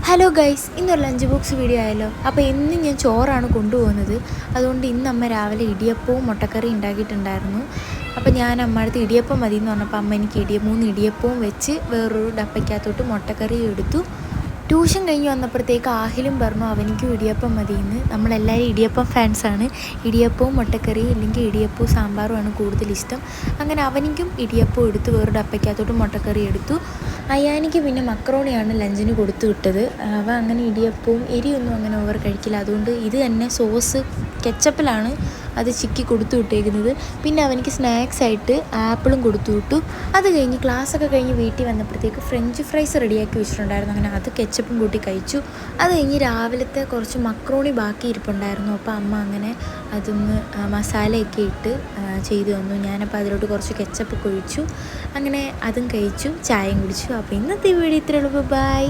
Hello guys, ഇന്നൊരു lunch box video ആയല്ലോ. അപ്പോൾ ഇന്ന് ഞാൻ ചോറാണ് കൊണ്ടുപോകുന്നത്. അതുകൊണ്ട് ഇന്ന് അമ്മ രാവിലെ ഇടിയപ്പവും മുട്ടക്കറി ഉണ്ടാക്കിയിട്ടുണ്ടായിരുന്നു. അപ്പോൾ ഞാൻ അമ്മയുടെ ഇടിയപ്പം മതി എന്ന് പറഞ്ഞപ്പോൾ അമ്മ എനിക്ക് 3 ഇടിയപ്പവും വെച്ച് വേറൊരു ഡപ്പയ്ക്കകത്തോട്ട് മുട്ടക്കറി എടുത്തു. ട്യൂഷൻ കഴിഞ്ഞ് വന്നപ്പോഴത്തേക്ക് ആഹിലും പറഞ്ഞു അവനിക്കും ഇടിയപ്പം മതിയെന്ന്. നമ്മളെല്ലാവരും ഇടിയപ്പം ഫാൻസാണ്. ഇടിയപ്പവും മുട്ടക്കറിയും ഇല്ലെങ്കിൽ ഇടിയപ്പവും സാമ്പാറുമാണ് കൂടുതൽ ഇഷ്ടം. അങ്ങനെ അവനിക്കും ഇടിയപ്പം എടുത്ത് വേറെ ഡപ്പയ്ക്കകത്തോട്ട് മുട്ടക്കറി എടുത്തു. അയാനിക്ക് പിന്നെ മക്രോണിയാണ് ലഞ്ചിന് കൊടുത്തു വിട്ടത്. അവ അങ്ങനെ ഇടിയപ്പവും എരിയൊന്നും അങ്ങനെ ഓവർ കഴിക്കില്ല. അതുകൊണ്ട് ഇത് തന്നെ സോസ് കെച്ചപ്പിലാണ് അത് ചിക്കി കൊടുത്തു വിട്ടേക്കുന്നത്. പിന്നെ അവനിക്ക് സ്നാക്സ് ആയിട്ട് ആപ്പിളും കൊടുത്തു വിട്ടു. അത് കഴിഞ്ഞ് ക്ലാസ്സൊക്കെ കഴിഞ്ഞ് വീട്ടിൽ വന്നപ്പോഴത്തേക്ക് ഫ്രഞ്ച് ഫ്രൈസ് റെഡിയാക്കി വെച്ചിട്ടുണ്ടായിരുന്നു. അങ്ങനെ അത് കെച്ചപ്പും കൂട്ടി കഴിച്ചു. അത് കഴിഞ്ഞ് രാവിലത്തെ കുറച്ച് മക്രോണി ബാക്കി ഇരിപ്പുണ്ടായിരുന്നു. അപ്പോൾ അമ്മ അങ്ങനെ അതൊന്ന് മസാലയൊക്കെ ഇട്ട് ചെയ്തു തന്നു. ഞാനപ്പോൾ അതിലോട്ട് കുറച്ച് കെച്ചപ്പൊക്കെ ഒഴിച്ചു. അങ്ങനെ അതും കഴിച്ചു, ചായയും കുടിച്ചു. അപ്പോൾ ഇന്നത്തെ വീഡിയോ ഇത്രയേ ഉള്ളൂ. ബൈ.